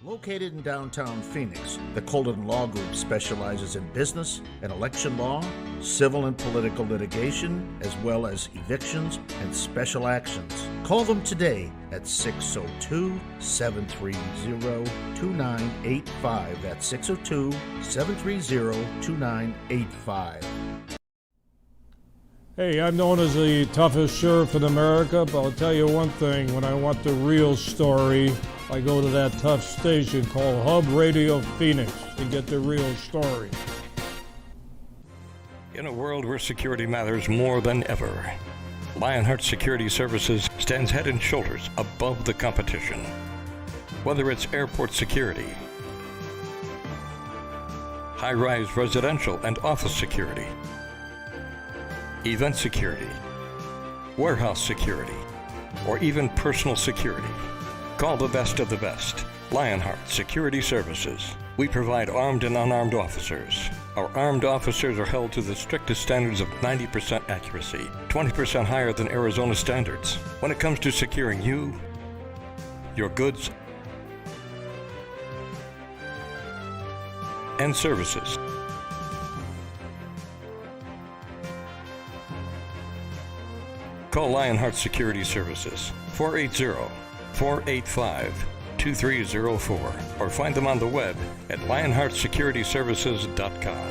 Located in downtown Phoenix, the Colden Law Group specializes in business and election law, civil and political litigation, as well as evictions and special actions. Call them today at 602-730-2985. That's 602-730-2985. Hey, I'm known as the toughest sheriff in America, but I'll tell you one thing, when I want the real story, I go to that tough station called Hub Radio Phoenix to get the real story. In a world where security matters more than ever, Lionheart Security Services stands head and shoulders above the competition. Whether it's airport security, high-rise residential and office security, event security, warehouse security, or even personal security. Call the best of the best. Lionheart Security Services. We provide armed and unarmed officers. Our armed officers are held to the strictest standards of 90% accuracy, 20% higher than Arizona standards. When it comes to securing you, your goods, and services. Call Lionheart Security Services, 480-485-2304, or find them on the web at lionheartsecurityservices.com.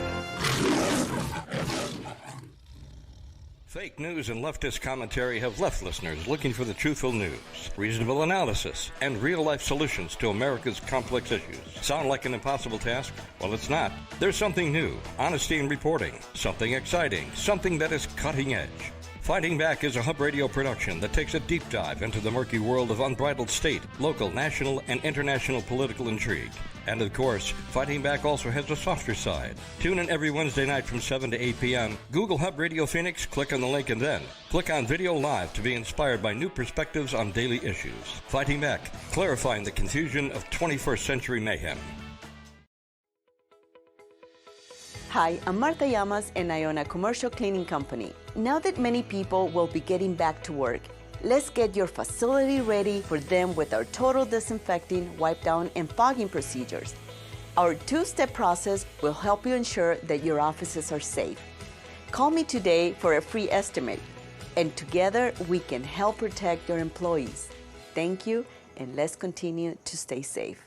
Fake news and leftist commentary have left listeners looking for the truthful news, reasonable analysis, and real-life solutions to America's complex issues. Sound like an impossible task? Well, it's not. There's something new, honesty in reporting, something exciting, something that is cutting edge. Fighting Back is a Hub Radio production that takes a deep dive into the murky world of unbridled state, local, national, and international political intrigue. And of course, Fighting Back also has a softer side. Tune in every Wednesday night from 7 to 8 p.m. Google Hub Radio Phoenix, click on the link, and then click on Video Live to be inspired by new perspectives on daily issues. Fighting Back, clarifying the confusion of 21st century mayhem. Hi, I'm Marta Llamas and I own a commercial cleaning company. Now that many people will be getting back to work, let's get your facility ready for them with our total disinfecting, wipe down, and fogging procedures. Our two-step process will help you ensure that your offices are safe. Call me today for a free estimate, and together we can help protect your employees. Thank you, and let's continue to stay safe.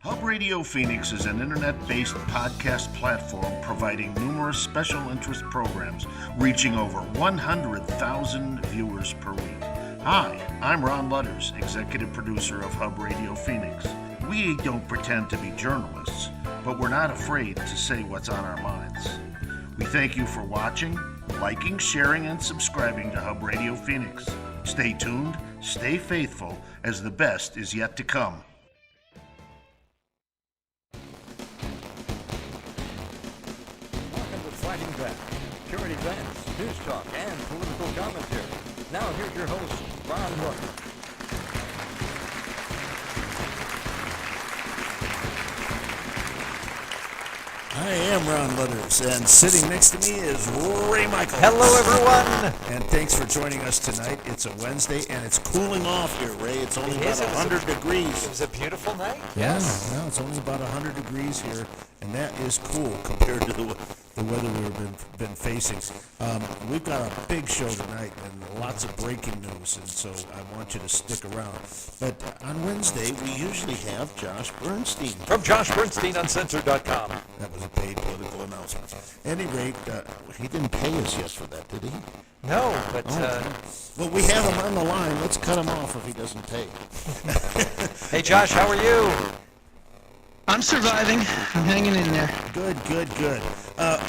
Hub Radio Phoenix is an internet-based podcast platform providing numerous special interest programs reaching over 100,000 viewers per week. Hi, I'm Ron Ludders, executive producer of Hub Radio Phoenix. We don't pretend to be journalists, but we're not afraid to say what's on our minds. We thank you for watching, liking, sharing, and subscribing to Hub Radio Phoenix. Stay tuned, stay faithful, as the best is yet to come. Fighting Back, current events, news talk, and political commentary. Now here's your host, Ronald. I am Ron Ludders, and sitting next to me is Ray Michaels. Hello, everyone. And thanks for joining us tonight. It's a Wednesday, and it's cooling off here, Ray. It's only about 100 degrees. It was a beautiful night. Yeah, it's only about 100 degrees here, and that is cool compared to the weather we've been facing. We've got a big show tonight and lots of breaking news, and so I want you to stick around. But on Wednesday, we usually have Josh Bernsteinm. From Josh Bernsteinm Uncensored.com. That was a paid political announcement. At any rate, he didn't pay us yet for that, did he? No, but... Well, we have him on the line. Let's cut him off if he doesn't pay. Hey, Josh, how are you? I'm surviving. I'm hanging in there. Good.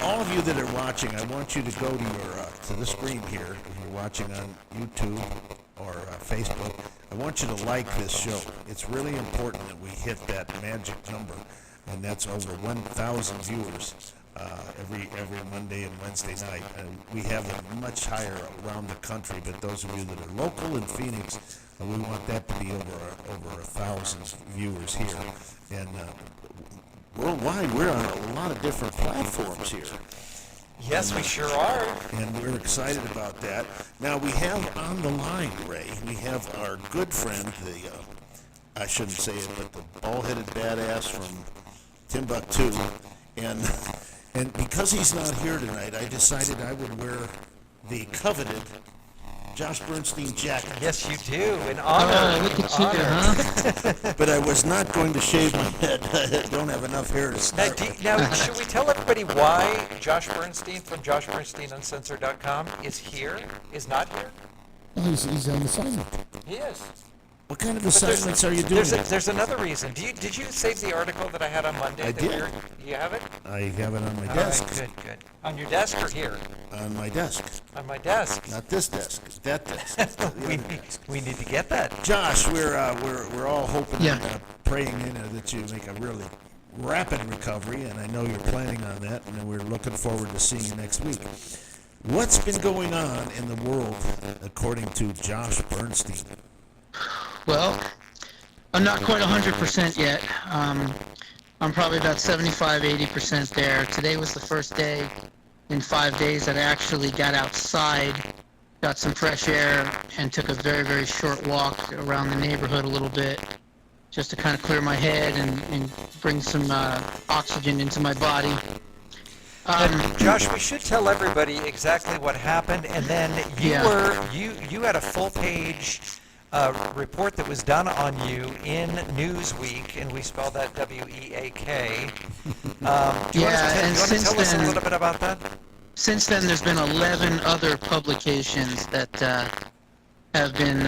All of you that are watching, I want you to go to the screen here. If you're watching on YouTube or Facebook, I want you to like this show. It's really important that we hit that magic number, and that's over 1,000 viewers every Monday and Wednesday night. And we have them much higher around the country, but those of you that are local in Phoenix, we want that to be over 1,000 viewers here. And worldwide, we're on a lot of different platforms here. Yes, we sure are. And we're excited about that. Now, we have on the line, Ray, we have our good friend, I shouldn't say it, but the bald-headed badass from Timbuktu. And because he's not here tonight, I decided I would wear the coveted Josh Bernstein jacket. Yes, you do. In honor. Look at In you, honor. huh? But I was not going to shave my head. I don't have enough hair to start with. Now, should we tell everybody why Josh Bernstein from JoshBernsteinUncensored.com is not here? He's on assignment. He is. What kind of But assignments are you doing? There's another reason. Did you save the article that I had on Monday? I did. You have it? I have it on my All desk. right, good. On your desk or here? On my desk. On my desk. Not this desk. That desk. We need to get that. Josh, we're all hoping Yeah. and praying that you make a really rapid recovery, and I know you're planning on that, and we're looking forward to seeing you next week. What's been going on in the world, according to Josh Bernstein? Well, I'm not quite 100% yet. I'm probably about 75, 80% there. Today was the first day in 5 days that I actually got outside, got some fresh air, and took a very, very short walk around the neighborhood a little bit, just to kind of clear my head and bring some oxygen into my body. Josh, we should tell everybody exactly what happened, and then you had a full page report that was done on you in Newsweek, and we spelled that W-E-A-K. Do you want to tell us a little bit about that? Since then, there's been 11 other publications that have been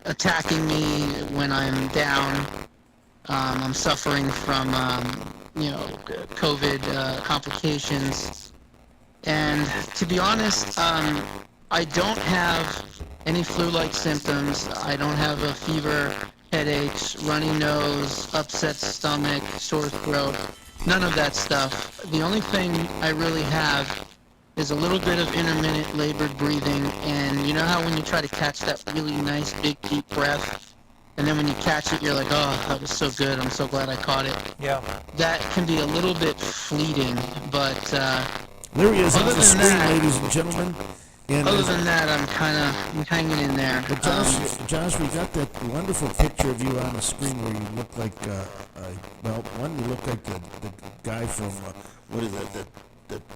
attacking me when I'm down. I'm suffering from, COVID complications. And to be honest, I don't have any flu-like symptoms. I don't have a fever, headaches, runny nose, upset stomach, sore throat, none of that stuff. The only thing I really have is a little bit of intermittent labored breathing, and you know how when you try to catch that really nice big deep breath, and then when you catch it, you're like, oh, that was so good, I'm so glad I caught it. Yeah. That can be a little bit fleeting, but There he is on Other the than screen, that- ladies and gentlemen. And other than that, I'm hanging in there. But Josh, we got that wonderful picture of you on the screen where you look like, you look like the guy from, what is that,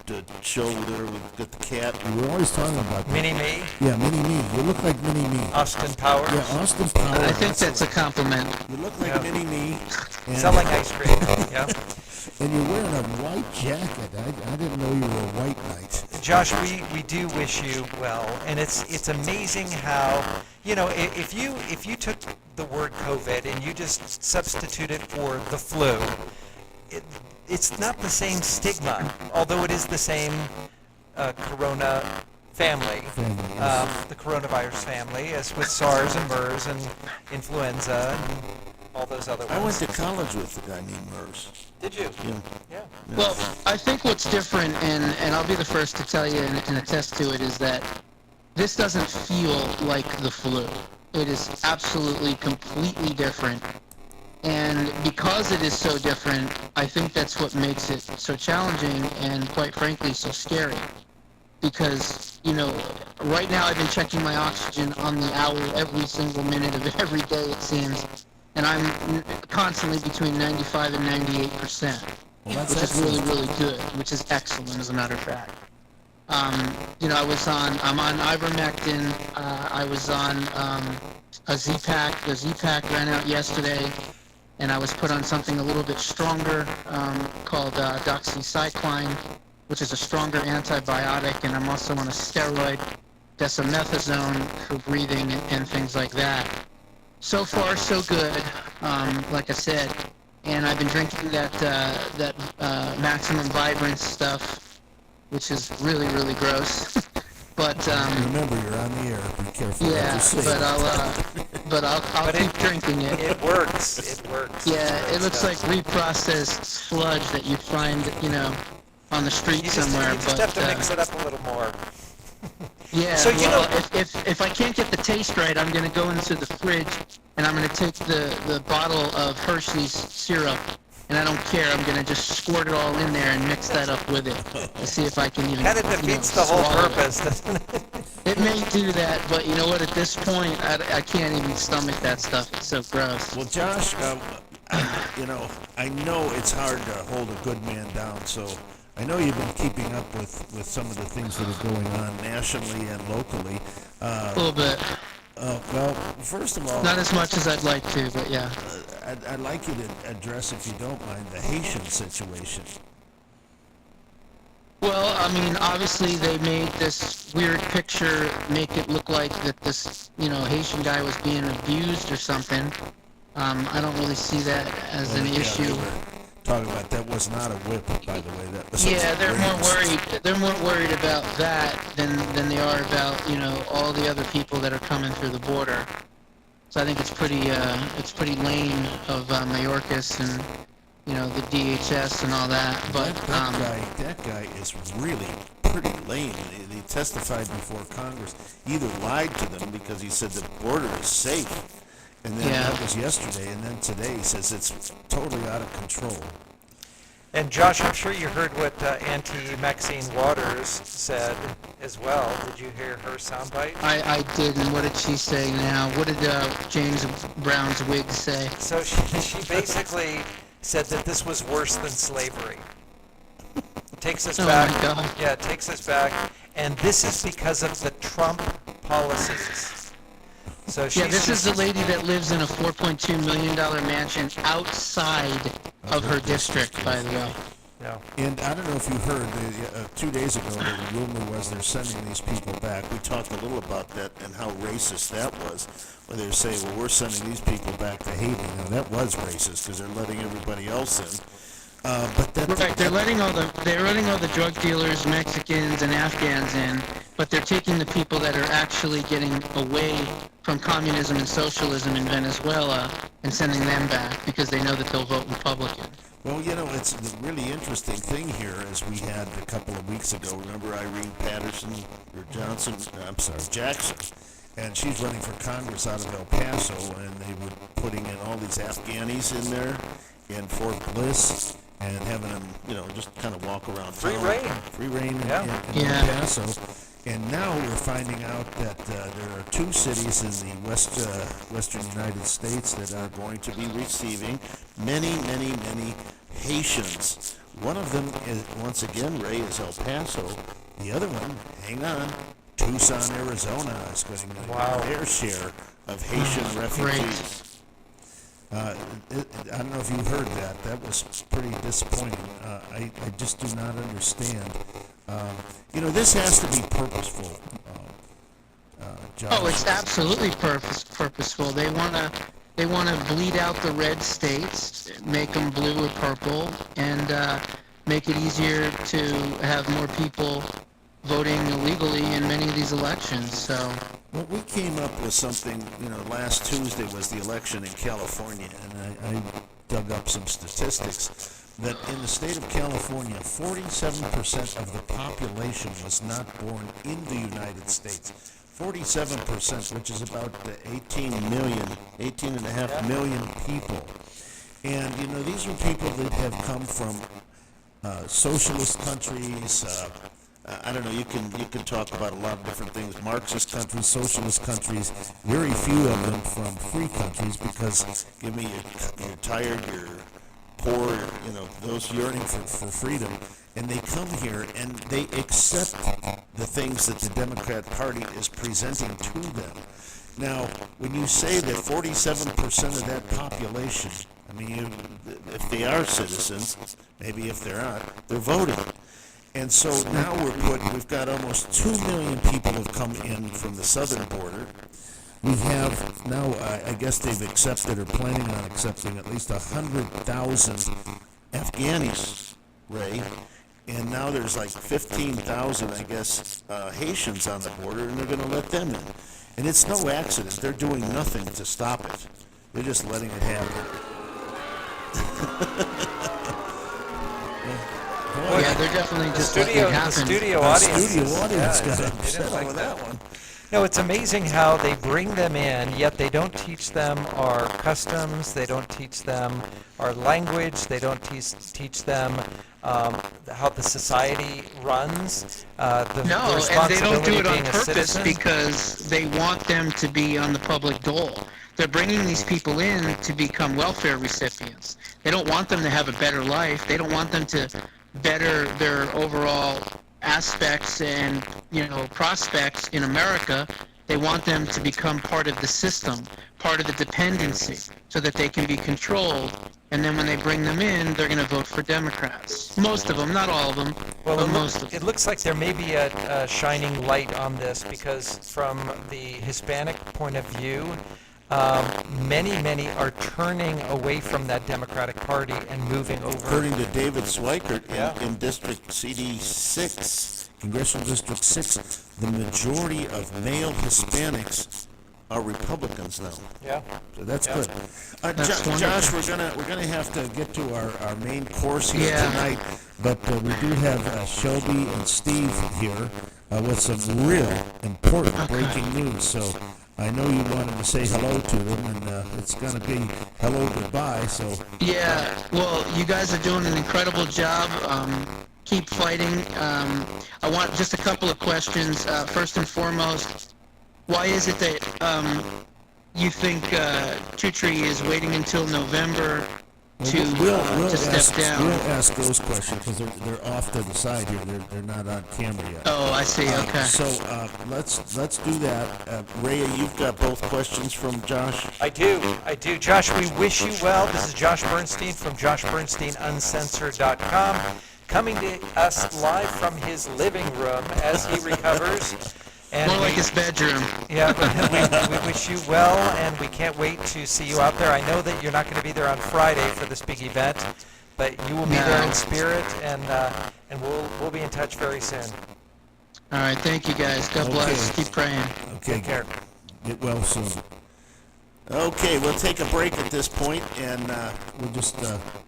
the show there with the cat. We were always talking about that. Mini-Me, Yeah, Mini-Me. You look like Mini-Me. Austin Powers, Yeah, Austin Powers. I think that's a compliment. You look like Yeah. Mini-Me. And, selling ice cream. Yeah. and you're wearing a white jacket. I didn't know you were a white knight. Josh, we do wish you well, and it's amazing how, if you took the word COVID and you just substitute it for the flu, it's not the same stigma, although it is the same corona family, the coronavirus family, as with SARS and MERS and influenza and all those other ones. I went to college with a guy named MERS. Did you? Yeah. Yeah. Well, I think what's different, and I'll be the first to tell you and attest to it, is that this doesn't feel like the flu. It is absolutely, completely different. And because it is so different, I think that's what makes it so challenging and, quite frankly, so scary. Because, right now I've been checking my oxygen on the hour every single minute of every day, it seems. And I'm constantly between 95 and 98%, which is really, really good, which is excellent, as a matter of fact. I'm on ivermectin. I was on a Z-Pack. The Z-Pack ran out yesterday, and I was put on something a little bit stronger called doxycycline, which is a stronger antibiotic, and I'm also on a steroid, dexamethasone, for breathing and things like that. So far, so good, like I said. And I've been drinking that Maximum Vibrance stuff, which is really, really gross. But Remember, you're on the air. Be careful what yeah, you say. I'll keep drinking it. It works. It works. Yeah, it looks like reprocessed sludge that you find, on the street somewhere. You just have to mix it up a little more. Yeah, So, if I can't get the taste right, I'm going to go into the fridge and I'm going to take the bottle of Hershey's syrup and I don't care. I'm gonna just squirt it all in there and mix that up with it to see if I can even. Kind of defeats the whole swallow it. purpose, doesn't it? It may do that, but you know what? At this point, I can't even stomach that stuff. It's so gross. Well, Josh, I know it's hard to hold a good man down, so I know you've been keeping up with some of the things that are going on nationally and locally. A little bit. Well, first of all, Not as much as I'd like to, but yeah. I'd like you to address, if you don't mind, the Haitian situation. Well, I mean, obviously they made this weird picture, make it look like that this, Haitian guy was being abused or something. I don't really see that as an issue. Talking about that was not a whip, by the way. That was They're more worried. They're more worried about that than they are about all the other people that are coming through the border. So I think it's pretty lame of Mayorkas and the DHS and all that. But that guy is really pretty lame. He testified before Congress. He either lied to them because he said the border is safe. And then that was yesterday, and then today he says it's totally out of control. And Josh, I'm sure you heard what Auntie Maxine Waters said as well. Did you hear her soundbite? I did, and what did she say now? What did James Brown's wig say? So she basically said that this was worse than slavery. Takes us back. My God. Yeah, it takes us back. And this is because of the Trump policies. So this is the lady that lives in a $4.2 million mansion outside of her district, by the way. Yeah. And I don't know if you heard, 2 days ago, the rumor was they're sending these people back. We talked a little about that and how racist that was, where they're saying, well, we're sending these people back to Haiti. Now, that was racist because they're letting everybody else in. They're letting all the drug dealers, Mexicans, and Afghans in, but they're taking the people that are actually getting away from communism and socialism in Venezuela and sending them back because they know that they'll vote Republican. Well, it's the really interesting thing here is we had a couple of weeks ago, remember Irene Jackson, and she's running for Congress out of El Paso, and they were putting in all these Afghanis in there in Fort Bliss and having them, just kind of walk around Free reign in El Paso. And now we're finding out that there are 2 cities in the western United States that are going to be receiving many, many, many Haitians. One of them is, once again, Ray, is El Paso. The other one, hang on, Tucson, Arizona is getting their share of Haitian refugees. I don't know if you heard that. That was pretty disappointing. I just do not understand. This has to be purposeful, Josh. Oh, it's absolutely purposeful. They want to bleed out the red states, make them blue or purple, and make it easier to have more people voting illegally in many of these elections. So. Well, we came up with something, last Tuesday was the election in California, and I dug up some statistics that in the state of California, 47% of the population was not born in the United States. 47%, which is about 18.5 million people. And, these are people that have come from socialist countries, I don't know, you can talk about a lot of different things, Marxist countries, socialist countries, very few of them from free countries, because give me you're tired, you're poor, those yearning for freedom, and they come here and they accept the things that the Democrat Party is presenting to them. Now, when you say that 47% of that population, if they are citizens, maybe if they're not, they're voting. And so now we've got almost 2 million people have come in from the southern border. We have now, I guess they've accepted or planning on accepting at least 100,000 Afghanis, Ray. And now there's like 15,000, I guess, Haitians on the border, and they're going to let them in. And it's no accident. They're doing nothing to stop it. They're just letting it happen. Yeah, they're definitely just letting it happen. The studio audience got yeah, upset over that one. No, it's amazing how they bring them in, yet they don't teach them our customs, they don't teach them our language, they don't teach them how the society runs. No, and they don't do it on purpose because they want them to be on the public dole. They're bringing these people in to become welfare recipients. They don't want them to have a better life. They don't want them to better their overall aspects and, prospects in America. They want them to become part of the system, part of the dependency, so that they can be controlled. And then when they bring them in, they're going to vote for Democrats. Most of them, not all of them, but most of them. It looks like there may be a shining light on this, because from the Hispanic point of view, many are turning away from that Democratic Party and moving over. According to David Swikert in District CD6, Congressional District 6, the majority of male Hispanics are Republicans now. Yeah. So that's good. Josh, we're gonna have to get to our main course here tonight, but we do have Shelby and Steve here with some real important breaking news. So I know you wanted to say hello to them, and it's going to be hello, goodbye, so... Yeah, well, you guys are doing an incredible job. Keep fighting. I want just a couple of questions. First and foremost, why is it that you think Tutri is waiting until November to step down? We'll ask those questions because they're off to the side here. They're not on camera yet. Oh, I see. Okay. So let's do that. Rhea, you've got both questions from Josh. I do. Josh, we wish you well. This is Josh Bernstein from JoshBernsteinUncensored.com, coming to us live from his living room as he recovers. And more like his bedroom. Yeah, we wish you well, and we can't wait to see you out there. I know that you're not going to be there on Friday for this big event, but you will be there in spirit, and we'll be in touch very soon. All right, thank you guys. God bless. Keep praying. Okay, Take care. Get well soon. Okay, we'll take a break at this point, and we're just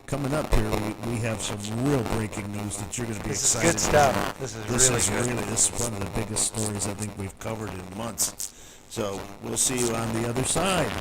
coming up here. We have some real breaking news that you're going to be excited This is good stuff. This is really good. This is one of the biggest stories I think we've covered in months. So we'll see you on the other side.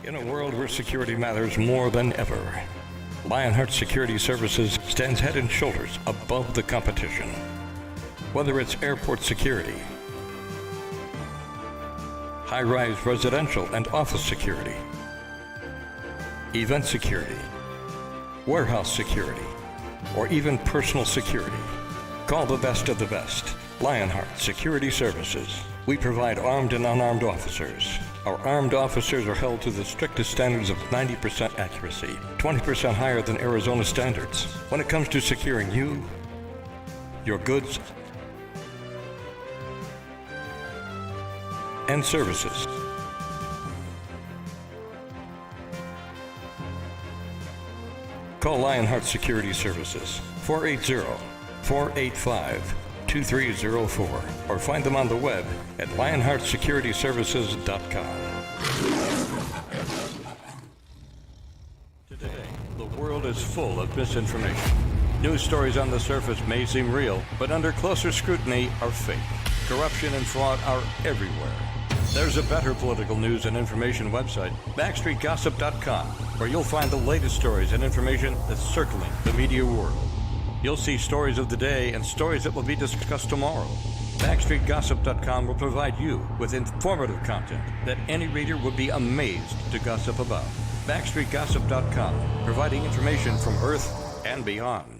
In a world where security matters more than ever, Lionheart Security Services stands head and shoulders above the competition. Whether it's airport security, high-rise residential and office security, event security, warehouse security, or even personal security, call the best of the best. Lionheart Security Services. We provide armed and unarmed officers. Our armed officers are held to the strictest standards of 90% accuracy, 20% higher than Arizona standards. When it comes to securing you, your goods, and services. Call Lionheart Security Services, 480-485-2304, or find them on the web at lionheartsecurityservices.com. Today, the world is full of misinformation. News stories on the surface may seem real, but under closer scrutiny are fake. Corruption and fraud are everywhere. There's a better political news and information website, backstreetgossip.com, where you'll find the latest stories and information that's circling the media world. You'll see stories of the day and stories that will be discussed tomorrow. BackstreetGossip.com will provide you with informative content that any reader would be amazed to gossip about. BackstreetGossip.com, providing information from Earth and beyond.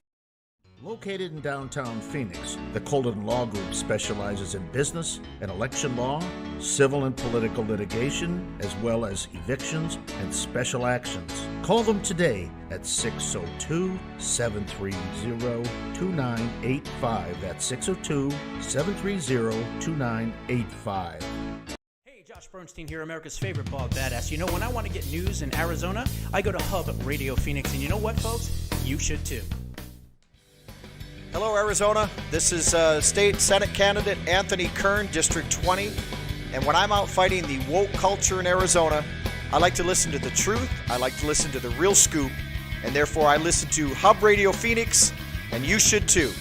Located in downtown Phoenix, the Colden Law Group specializes in business and election law, civil and political litigation, as well as evictions and special actions. Call them today at 602-730-2985. That's 602-730-2985. Hey, Josh Josh Bernsteinm here, America's favorite bald badass. You know, when I want to get news in Arizona, I go to Hub Radio Phoenix, and you know what, folks? You should too. Hello, Arizona. This is State Senate candidate Anthony Kern, District 20. And when I'm out fighting the woke culture in Arizona, I like to listen to the truth. I like to listen to the real scoop. And therefore, I listen to Hub Radio Phoenix, and you should too.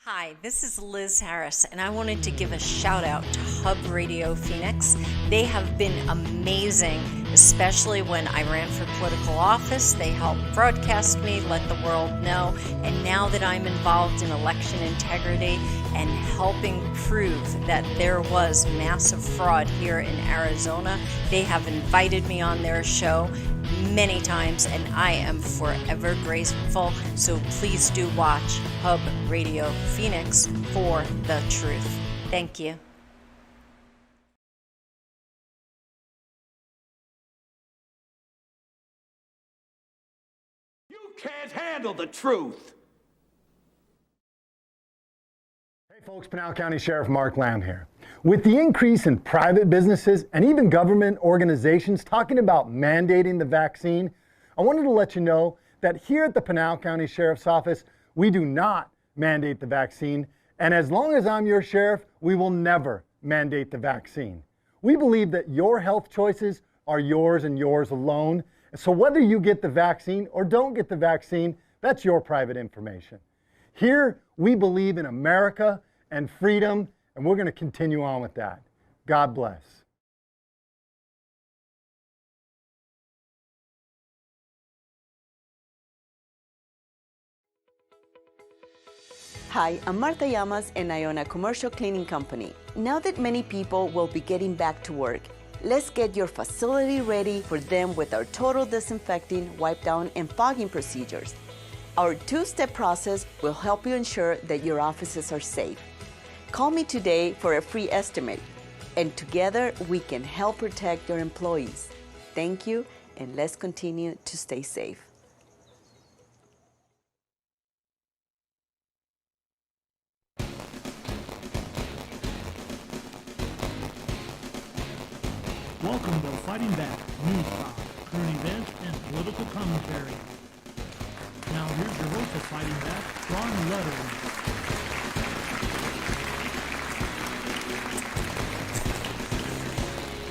Hi, this is Liz Harris, and I wanted to give a shout out to Hub Radio Phoenix. They have been amazing, especially when I ran for political office. They helped broadcast me, let the world know, and now that I'm involved in election integrity and helping prove that there was massive fraud here in Arizona, they have invited me on their show many times, and I am forever grateful. So please do watch Hub Radio Phoenix for the truth. Thank you. You can't handle the truth. Hey folks, Pinal County Sheriff Mark Lamb here. With the increase in private businesses and even government organizations talking about mandating the vaccine, I wanted to let you know that here at the Pinal County Sheriff's Office, we do not mandate the vaccine, and as long as I'm your sheriff, we will never mandate the vaccine. We believe that your health choices are yours and yours alone, so whether you get the vaccine or don't get the vaccine, that's your private information. Here, we believe in America and freedom, and we're going to continue on with that. God bless. Hi, I'm Marta Llamas, and I own a commercial cleaning company. Now that many people will be getting back to work, let's get your facility ready for them with our total disinfecting, wipe down, and fogging procedures. Our two-step process will help you ensure that your offices are safe. Call me today for a free estimate, and together we can help protect your employees. Thank you, and let's continue to stay safe. Welcome to Fighting Back, news talk, current events, and political commentary. Now here's your host of Fighting Back, Ron Ludders.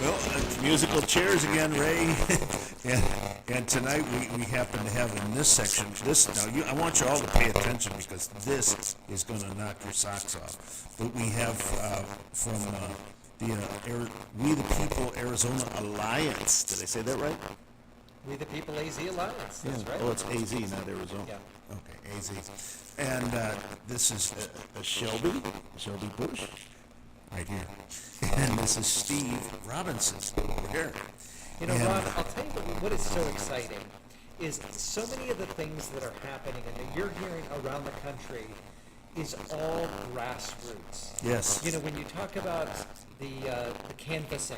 Well, it's musical chairs again, Ray. and tonight we happen to have in this section, I want you all to pay attention because this is going to knock your socks off. But we have from the We the People Arizona Alliance. Did I say that right? We the People AZ Alliance. That's right. Oh, it's AZ, not Arizona. Yeah. Okay, AZ. And this is Shelby Busch, right here. And this is Steve Robinson over here. You know, Ron, I'll tell you what is so exciting is so many of the things that are happening and that you're hearing around the country is all grassroots. Yes. You know, when you talk about the canvassing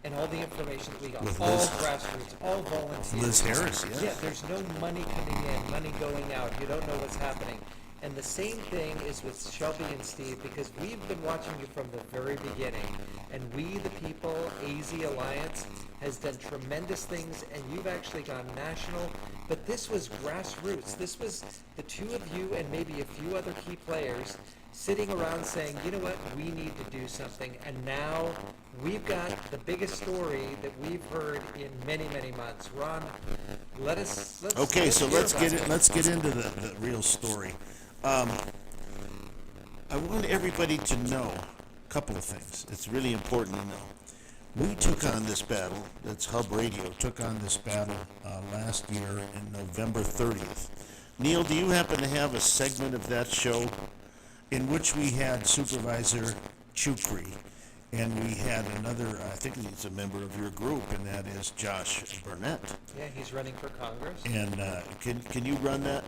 and all the information that we got, With all Liz, grassroots, all volunteers. Liz Harris, yes. Yeah, there's no money coming in, money going out. You don't know what's happening. And the same thing is with Shelby and Steve, because we've been watching you from the very beginning. And We the People AZ Alliance has done tremendous things, and you've actually gone national. But this was grassroots. This was the two of you and maybe a few other key players sitting around saying, you know what, we need to do something. And now we've got the biggest story that we've heard in many, many months. Ron, let's get into the real story. I want everybody to know a couple of things. It's really important to know. We took on this battle, that's Hub Radio, took on this battle last year in November 30th. Neil, do you happen to have a segment of that show in which we had Supervisor Chukri, and we had another, I think he's a member of your group, and that is Josh Burnett. Yeah, he's running for Congress. And can you run that?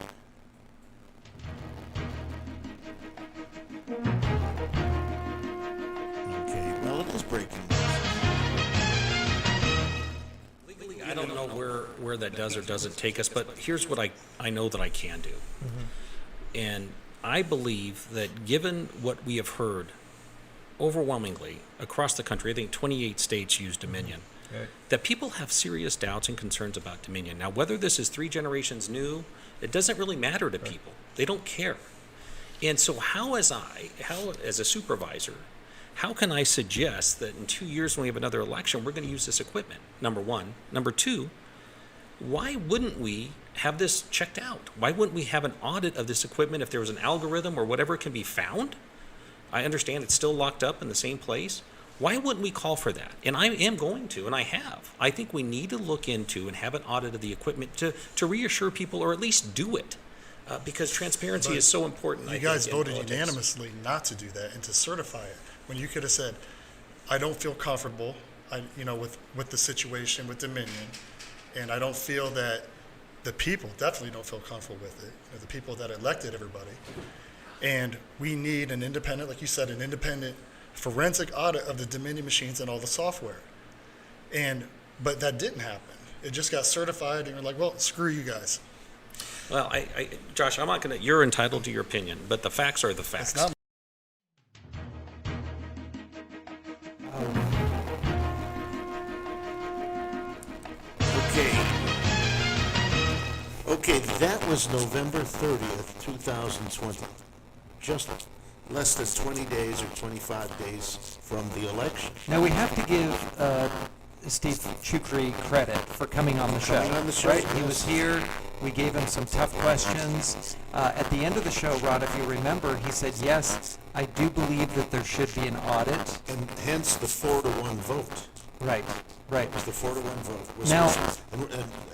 Okay, well, it is breaking news. I don't know where that does or doesn't take us, but here's what I know that I can do. Mm-hmm. And I believe that given what we have heard overwhelmingly across the country, I think 28 states use Dominion, that people have serious doubts and concerns about Dominion. Now, whether this is 3 generations new, it doesn't really matter to people. They don't care. And so how as a supervisor, how can I suggest that in 2 years when we have another election, we're going to use this equipment, number one. Number two, why wouldn't we have this checked out? Why wouldn't we have an audit of this equipment if there was an algorithm or whatever can be found? I understand it's still locked up in the same place. Why wouldn't we call for that? And I am going to, and I have. I think we need to look into and have an audit of the equipment to reassure people, or at least do it, because transparency is so important. You guys voted unanimously not to do that and to certify it, when you could have said, I don't feel comfortable, with the situation with Dominion, and I don't feel that the people definitely don't feel comfortable with it, the people that elected everybody. And we need an independent, like you said, an independent forensic audit of the Dominion machines and all the software. But that didn't happen. It just got certified, and you're like, well, screw you guys. Well, Josh, I'm not going to, you're entitled to your opinion, but the facts are the facts. It's not. Okay, that was November 30th, 2020. Just less than 20 days or 25 days from the election. Now we have to give Steve Chukri credit for coming on the show. Right? He was here. We gave him some tough questions. At the end of the show, Rod, if you remember, he said, yes, I do believe that there should be an audit. And hence the 4-1 vote. Right. It was the 4-1 vote. Now,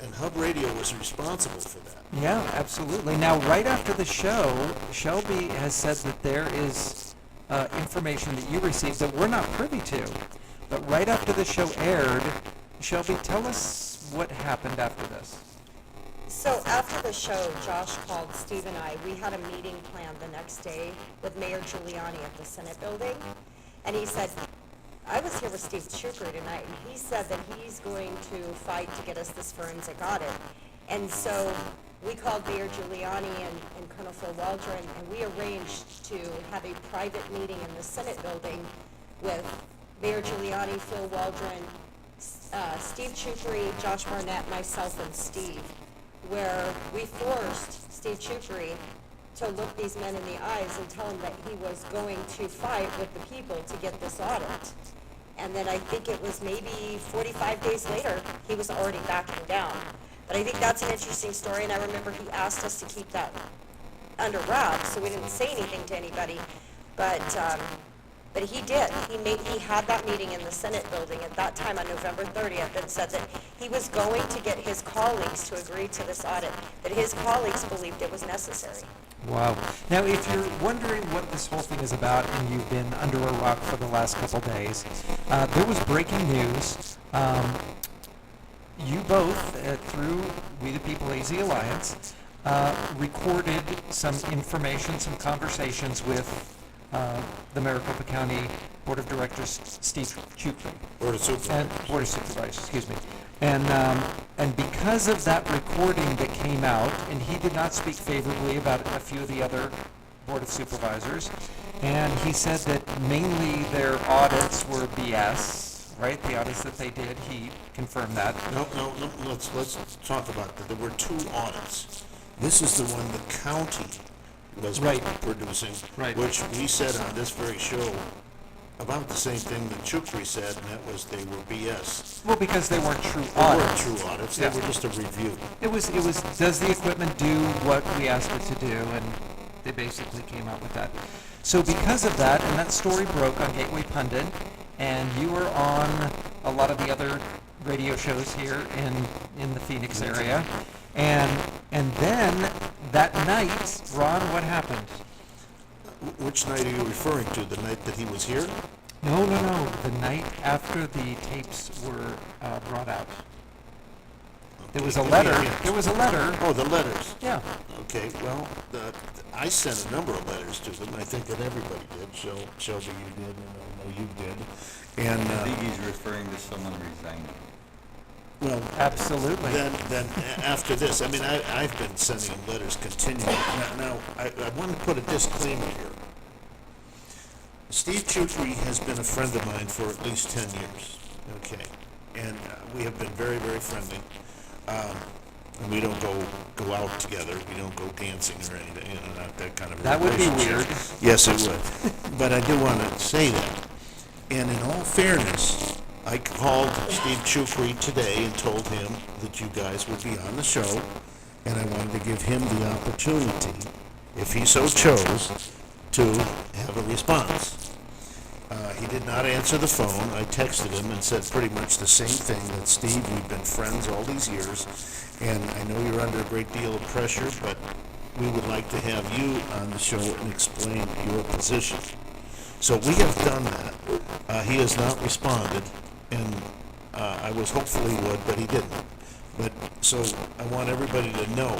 and Hub Radio was responsible for that. Yeah, absolutely. Now, right after the show, Shelby has said that there is information that you received that we're not privy to. But right after the show aired, Shelby, tell us what happened after this. So after the show, Josh called Steve and I. We had a meeting planned the next day with Mayor Giuliani at the Senate building. And he said, I was here with Steve Chukri tonight, and he said that he's going to fight to get us this forensic audit. And so we called Mayor Giuliani and Colonel Phil Waldron, and we arranged to have a private meeting in the Senate building with Mayor Giuliani, Phil Waldron, Steve Chukri, Josh Barnett, myself, and Steve, where we forced Steve Chukri to look these men in the eyes and tell them that he was going to fight with the people to get this audit. And then I think it was maybe 45 days later, he was already backing down. But I think that's an interesting story, and I remember he asked us to keep that under wraps, so we didn't say anything to anybody. But he did. He had that meeting in the Senate building at that time on November 30th and said that he was going to get his colleagues to agree to this audit, that his colleagues believed it was necessary. Wow. Now, if you're wondering what this whole thing is about and you've been under a rock for the last couple days, there was breaking news. You both, through We the People AZ Alliance, recorded some information, some conversations with the Maricopa County Board of Directors, Steve Chukri. Board of Supervisors. Board of Supervisors, excuse me. And because of that recording that came out, and he did not speak favorably about a few of the other Board of Supervisors, and he said that mainly their audits were BS, right? The audits that they did, he confirmed that. No, let's talk about that. There were 2 audits. This is the one the county was producing, which we said on this very show about the same thing that Chukri said, and that was they were BS. Well, because they weren't true audits. They weren't true audits. They were just a review. It was, does the equipment do what we asked it to do? And they basically came out with that. So because of that, and that story broke on Gateway Pundit, and you were on a lot of the other radio shows here in the Phoenix area, and then that night, Ron, what happened? Which night are you referring to? The night that he was here? No. The night after the tapes were brought out. Okay. There was a letter. Oh, the letters. Yeah. Okay. Well, I sent a number of letters to them. I think that everybody did. Shelby, you did, and I know you did. And I think he's referring to someone resigning. Well, absolutely. Then after this, I mean, I've been sending him letters continually. Now I want to put a disclaimer here. Steve Chukri has been a friend of mine for at least 10 years, okay? And we have been very, very friendly. And we don't go out together. We don't go dancing or anything, not that kind of a That would be relationship. weird. Yes, it would. But I do want to say that. And in all fairness, I called Steve Chukri today and told him that you guys would be on the show, and I wanted to give him the opportunity, if he so chose, to have a response. He did not answer the phone. I texted him and said pretty much the same thing, that Steve, we've been friends all these years, and I know you're under a great deal of pressure, but we would like to have you on the show and explain your position. So we have done that. He has not responded, and I was hopeful he would, but he didn't. But so I want everybody to know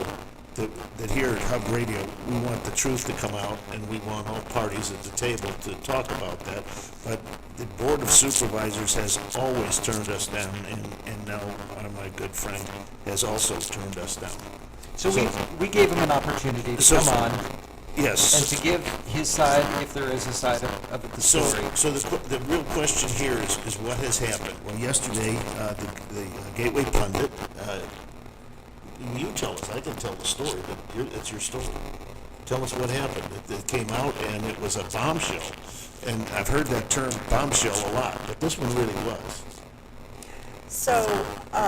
that here at Hub Radio, we want the truth to come out, and we want all parties at the table to talk about that. But the Board of Supervisors has always turned us down, and now my good friend has also turned us down. So we gave him an opportunity to come on. Yes. And to give his side, if there is a side of the story. So the real question here is what has happened. Well, yesterday, the Gateway Pundit, you tell us. I can tell the story, but it's your story. Tell us what happened. It came out, and it was a bombshell. And I've heard that term bombshell a lot, but this one really was. So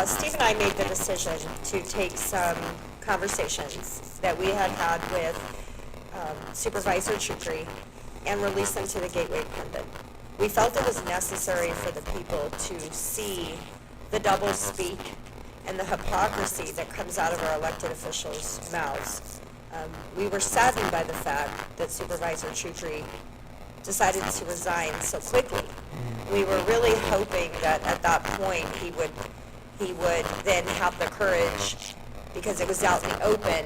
Steve and I made the decision to take some conversations that we had had with Supervisor Chukri and release them to the Gateway Pundit. We felt it was necessary for the people to see the doublespeak and the hypocrisy that comes out of our elected officials' mouths. We were saddened by the fact that Supervisor Chukri decided to resign so quickly. We were really hoping that at that point he would then have the courage, because it was out in the open,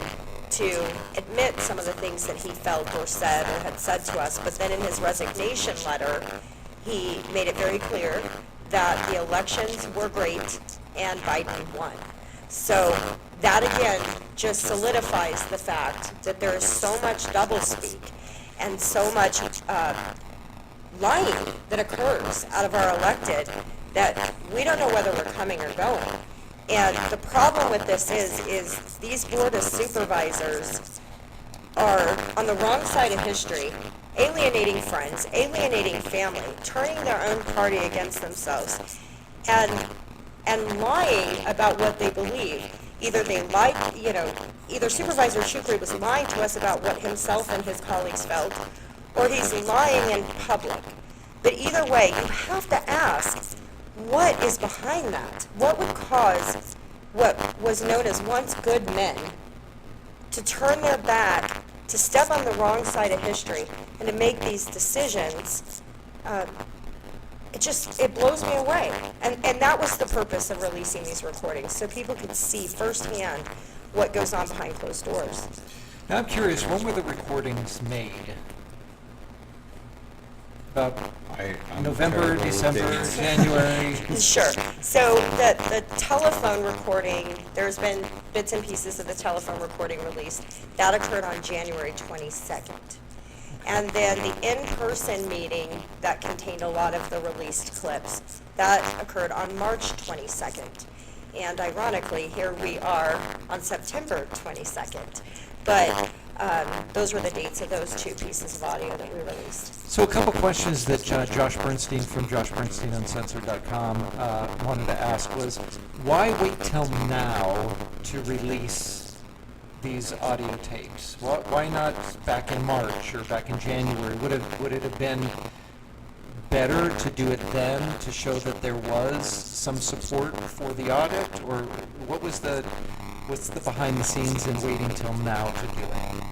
to admit some of the things that he felt or said or had said to us. But then in his resignation letter, he made it very clear that the elections were great and Biden won. So that again just solidifies the fact that there is so much doublespeak and so much lying that occurs out of our elected that we don't know whether we're coming or going. And the problem with this is these Board of Supervisors are on the wrong side of history, alienating friends, alienating family, turning their own party against themselves, and lying about what they believe. Either they lied, either Supervisor Chukri was lying to us about what himself and his colleagues felt, or he's lying in public. But either way, you have to ask, what is behind that? What would cause what was known as once good men to turn their back, to step on the wrong side of history, and to make these decisions? It blows me away. And that was the purpose of releasing these recordings, so people could see firsthand what goes on behind closed doors. Now I'm curious, when were the recordings made? About November, December, January? Sure. So the telephone recording, there's been bits and pieces of the telephone recording released. That occurred on January 22nd. And then the in-person meeting that contained a lot of the released clips, that occurred on March 22nd. And ironically, here we are on September 22nd. But those were the dates of those two pieces of audio that we released. So a couple questions that Josh Bernstein from JoshBernsteinUncensored.com wanted to ask was, why wait till now to release these audio tapes? Why not back in March or back in January? Would it have been better to do it then to show that there was some support for the audit, or what's the behind the scenes in waiting till now to do it?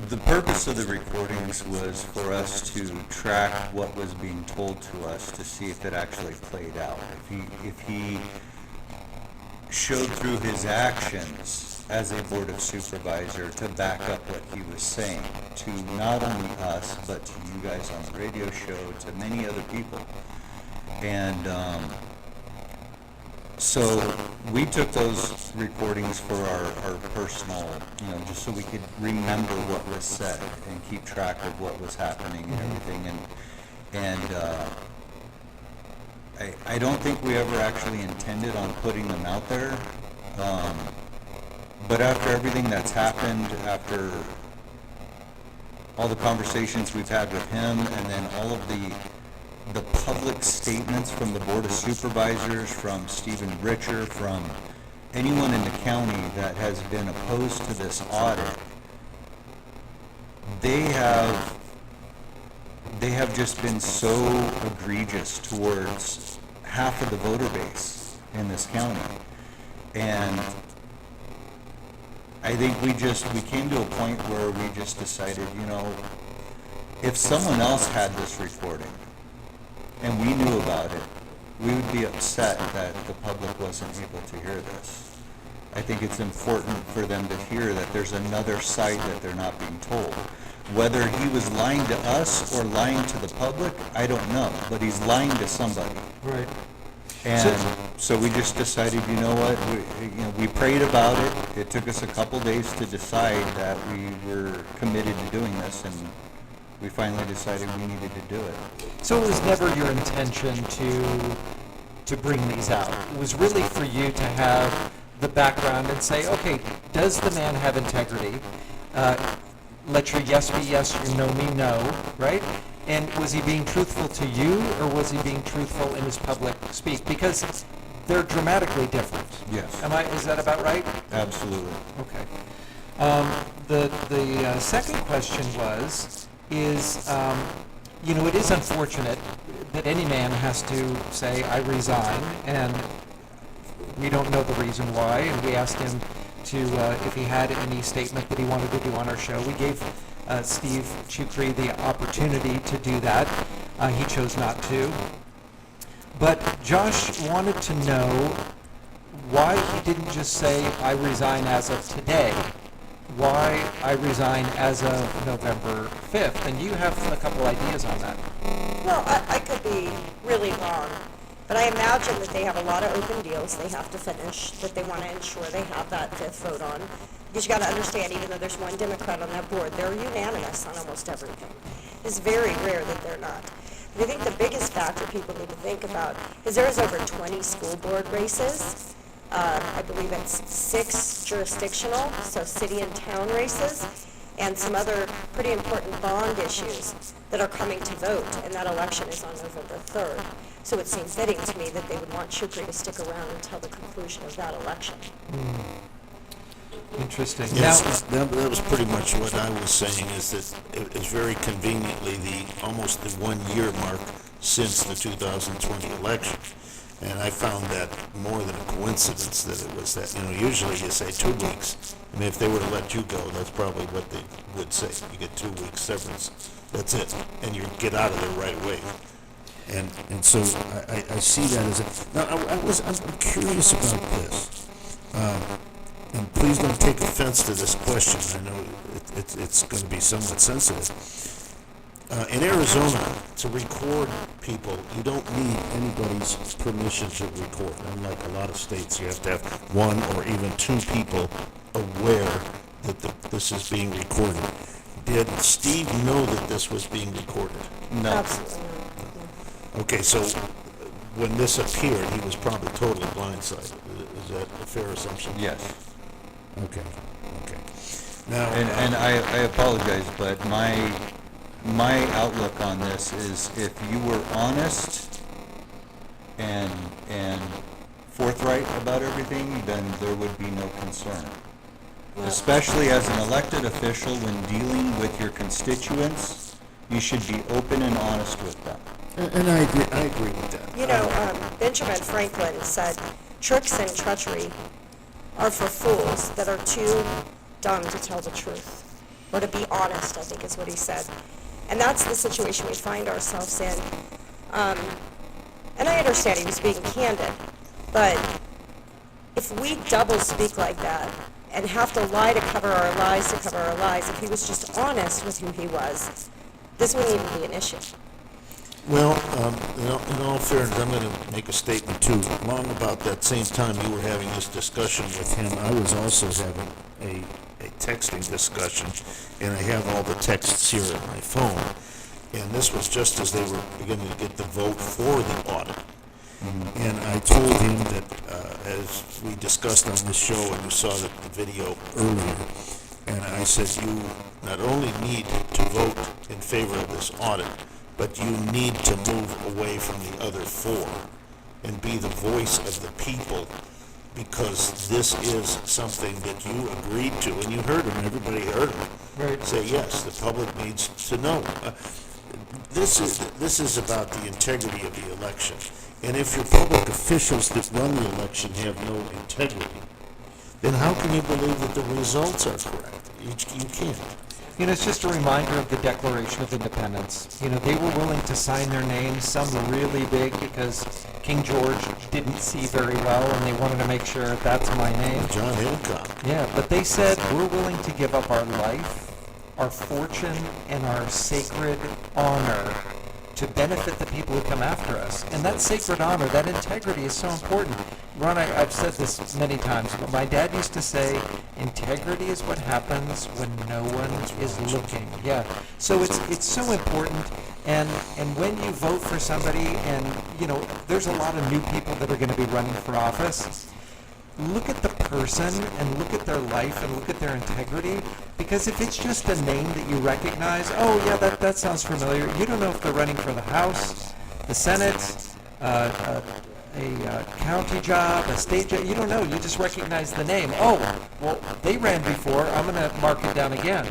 The purpose of the recordings was for us to track what was being told to us to see if it actually played out. If he showed through his actions as a Board of Supervisor to back up what he was saying to not only us, but to you guys on the radio show, to many other people. And So we took those recordings for our personal, just so we could remember what was said and keep track of what was happening and everything. And I don't think we ever actually intended on putting them out there. But after everything that's happened, after all the conversations we've had with him, and then all of the public statements from the Board of Supervisors, from Stephen Richer, from anyone in the county that has been opposed to this audit, they have just been so egregious towards half of the voter base in this county. And I think we came to a point where we just decided, if someone else had this recording and we knew about it, we would be upset that the public wasn't able to hear this. I think it's important for them to hear that there's another side that they're not being told. Whether he was lying to us or lying to the public, I don't know, but he's lying to somebody. Right. And so we just decided, you know what, we prayed about it. It took us a couple days to decide that we were committed to doing this, and we finally decided we needed to do it. So it was never your intention to bring these out. It was really for you to have the background and say, okay, does the man have integrity? Let your yes be yes, your no be no, right? And was he being truthful to you, or was he being truthful in his public speak? Because they're dramatically different. Yes. Is that about right? Absolutely. Okay. The second question is it is unfortunate that any man has to say, I resign, and we don't know the reason why, and we asked him to, if he had any statement that he wanted to do on our show. We gave Steve Chukri the opportunity to do that. He chose not to. But Josh wanted to know why he didn't just say, I resign as of today. Why I resign as of November 5th. And you have a couple ideas on that. Well, I could be really wrong, but I imagine that they have a lot of open deals they have to finish, that they want to ensure they have that fifth vote on. Because you got to understand, even though there's one Democrat on that board, they're unanimous on almost everything. It's very rare that they're not. But I think the biggest factor people need to think about is there's over 20 school board races. I believe it's 6 jurisdictional, so city and town races, and some other pretty important bond issues that are coming to vote, and that election is on November 3rd. So it seems fitting to me that they would want Chukri to stick around until the conclusion of that election. Interesting. Yes, that was pretty much what I was saying, is that it is very conveniently almost the 1 year mark since the 2020 election. And I found that more than a coincidence that it was that. Usually you say 2 weeks. I mean, if they were to let you go, that's probably what they would say. You get 2 weeks severance. That's it. And you get out of there right away. And so I see that as a... Now, I'm curious about this. And please don't take offense to this question. I know it's going to be somewhat sensitive. In Arizona, to record people, you don't need anybody's permission to record. Unlike a lot of states, you have to have 1 or even 2 people aware that this is being recorded. Did Steve know that this was being recorded? No. Absolutely not. Okay, so when this appeared, he was probably totally blindsided. Is that a fair assumption? Yes. Okay. Now, and I apologize, but my outlook on this is, if you were honest and forthright about everything, then there would be no concern. Especially as an elected official, when dealing with your constituents, you should be open and honest with them. And I agree with that. Benjamin Franklin said, tricks and treachery are for fools that are too dumb to tell the truth, or to be honest, I think is what he said. And that's the situation we find ourselves in. And I understand he was being candid, but if we double speak like that and have to lie to cover our lies, if he was just honest with who he was, this wouldn't even be an issue. Well, in all fairness, I'm going to make a statement too. Long about that same time you were having this discussion with him, I was also having a texting discussion, and I have all the texts here on my phone. And this was just as they were beginning to get the vote for the audit. And I told him that, as we discussed on this show, and you saw the video earlier, and I said, you not only need to vote in favor of this audit, but you need to move away from the other four and be the voice of the people, because this is something that you agreed to, and you heard him, everybody heard him say, yes, the public needs to know. This is about the integrity of the election. And if your public officials that run the election have no integrity, then how can you believe that the results are correct? You can't. You know, it's just a reminder of the Declaration of Independence. You know, they were willing to sign their names, some really big because King George didn't see very well and they wanted to make sure that's my name. John Hancock. Yeah, but they said, we're willing to give up our life, our fortune, and our sacred honor to benefit the people who come after us. And that sacred honor, that integrity is so important. Ron, I've said this many times, but my dad used to say, integrity is what happens when no one is looking. Yeah. So it's so important. And when you vote for somebody, and you know, there's a lot of new people that are going to be running for office, look at the person and look at their life and look at their integrity, because if it's just a name that you recognize, oh yeah, that sounds familiar, you don't know if they're running for the House, the Senate, a county job, a state job, you don't know, you just recognize the name. Oh, well, they ran before, I'm going to mark it down again.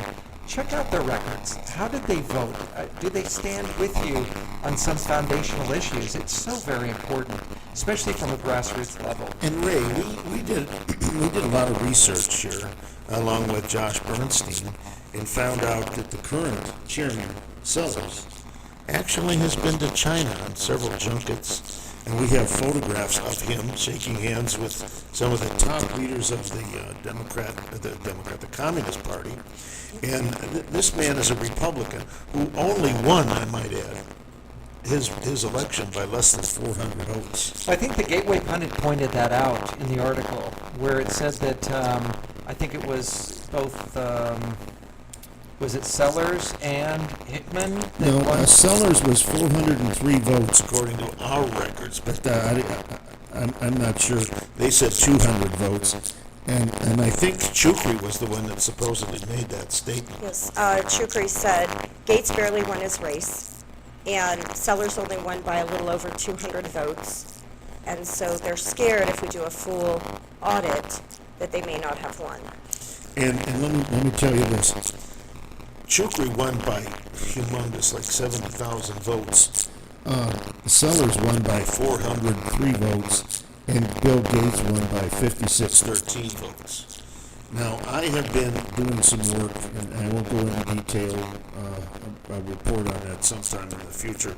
Check out their records. How did they vote? Do they stand with you on some foundational issues? It's so very important, especially from a grassroots level. And Ray, we did a lot of research here, along with Josh Bernsteinm, and found out that the current chairman, Sellers, actually has been to China on several junkets. And we have photographs of him shaking hands with some of the top leaders of the Communist Party. And this man is a Republican who only won, I might add, his election by less than 400 votes. I think the Gateway Pundit pointed that out in the article, where it said that I think it was both. Was it Sellers and Hickman? No, Sellers was 403 votes according to our records, but I'm not sure. They said 200 votes, and I think Chukri was the one that supposedly made that statement. Yes, Chukri said Gates barely won his race, and Sellers only won by a little over 200 votes, and so they're scared if we do a full audit that they may not have won. And let me tell you this. Chukri won by humongous, like 70,000 votes. Sellers won by 403 votes, and Bill Gates won by 5613 votes. Now, I have been doing some work, and I won't go into detail. I'll report on that sometime in the future.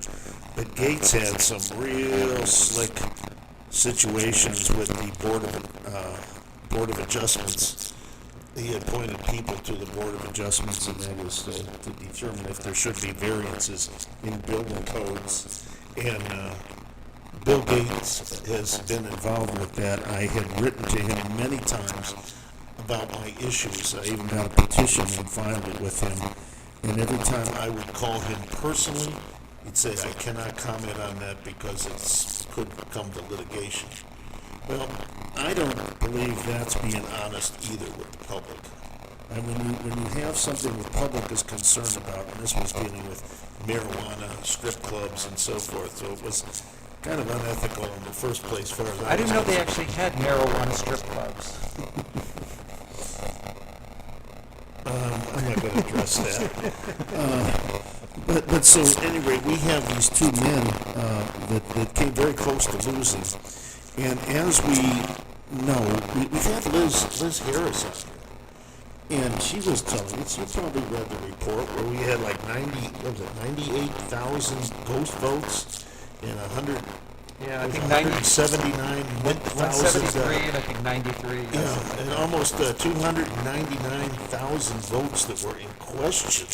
But Gates had some real slick situations with the Board of Adjustments. He appointed people to the Board of Adjustments, and that is to determine if there should be variances in building codes. And Bill Gates has been involved with that. I had written to him many times about my issues. I even got a petition and filed it with him. And every time I would call him personally, he'd say, I cannot comment on that because it could come to litigation. Well, I don't believe that's being honest either with the public. And when you have something the public is concerned about, and this was dealing with marijuana, strip clubs, and so forth, so it was kind of unethical in the first place. Far as I didn't know they actually had marijuana strip clubs. I'm not going to address that. But so anyway, we have these two men that came very close to losing. And as we know, we've had Liz Harris on here. And she was telling us, you probably read the report, where we had like 98,000 ghost votes and 100. Yeah, I think 179,000. 173 and I think 93. Yeah, and almost 299,000 votes that were in question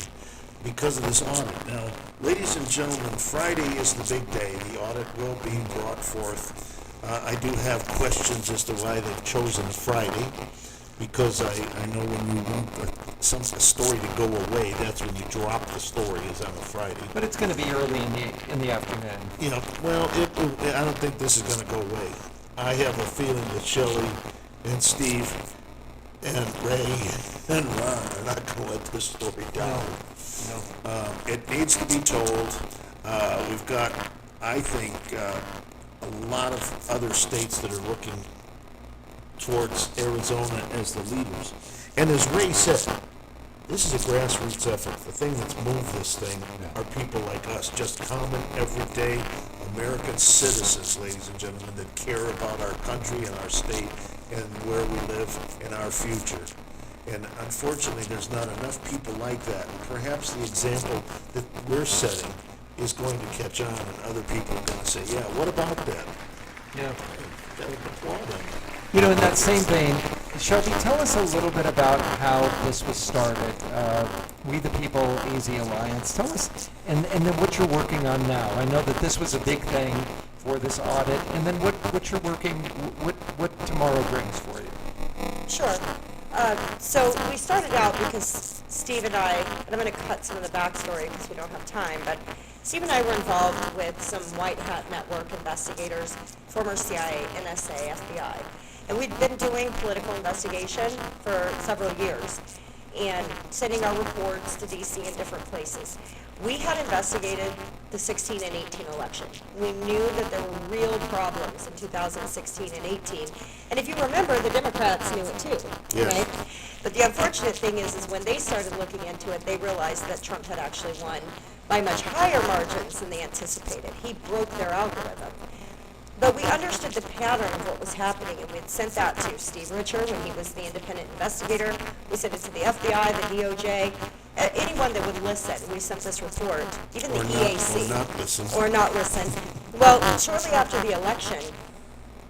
because of this audit. Now, ladies and gentlemen, Friday is the big day. The audit will be brought forth. I do have questions as to why they've chosen Friday, because I know when you want a story to go away, that's when you drop the story, is on a Friday. But it's going to be early in the afternoon. You know, well, I don't think this is going to go away. I have a feeling that Shelby and Steve and Ray and Ron are not going to let this story down. No. It needs to be told. We've got, I think, a lot of other states that are looking towards Arizona as the leaders. And as Ray said, this is a grassroots effort. The thing that's moved this thing are people like us, just common, everyday American citizens, ladies and gentlemen, that care about our country and our state and where we live and our future. And unfortunately, there's not enough people like that. And perhaps the example that we're setting is going to catch on, and other people are going to say, yeah, what about that? Yeah. That would applaud them. You know, in that same vein, Shelby, tell us a little bit about how this was started. We the People AZ Alliance. Tell us, and then what you're working on now. I know that this was a big thing for this audit, and then what you're working, what tomorrow brings for you. Sure. So we started out because Steve and I, and I'm going to cut some of the backstory because we don't have time, but Steve and I were involved with some white hat network investigators, former CIA, NSA, FBI. And we'd been doing political investigation for several years and sending our reports to DC and different places. We had investigated the 16 and 18 election. We knew that there were real problems in 2016 and 18. And if you remember, the Democrats knew it too, Yes. right? But the unfortunate thing is when they started looking into it, they realized that Trump had actually won by much higher margins than they anticipated. He broke their algorithm. But we understood the pattern of what was happening, and we had sent that to Steve Richer when he was the independent investigator. We sent it to the FBI, the DOJ, anyone that would listen. We sent this report, even the EAC. Or not listen. Or not listen. Well, shortly after the election,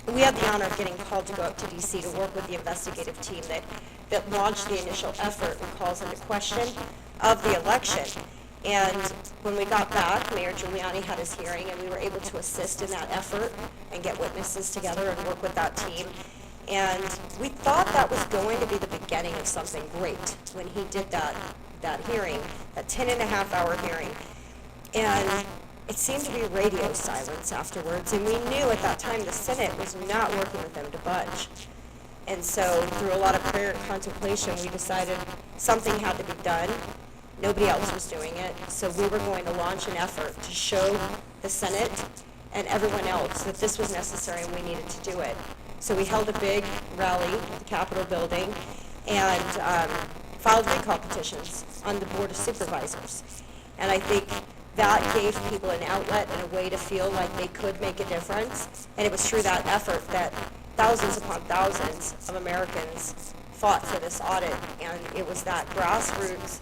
we had the honor of getting called to go up to D.C. to work with the investigative team that launched the initial effort and calls into question of the election. And when we got back, Mayor Giuliani had his hearing, and we were able to assist in that effort and get witnesses together and work with that team. And we thought that was going to be the beginning of something great when he did that hearing, that 10.5-hour hearing. And it seemed to be radio silence afterwards, and we knew at that time the Senate was not working with them to budge. And so through a lot of prayer and contemplation, we decided something had to be done. Nobody else was doing it, so we were going to launch an effort to show the Senate and everyone else that this was necessary and we needed to do it. So we held a big rally at the Capitol building and filed recall petitions on the Board of Supervisors. And I think that gave people an outlet and a way to feel like they could make a difference. And it was through that effort that thousands upon thousands of Americans fought for this audit. And it was that grassroots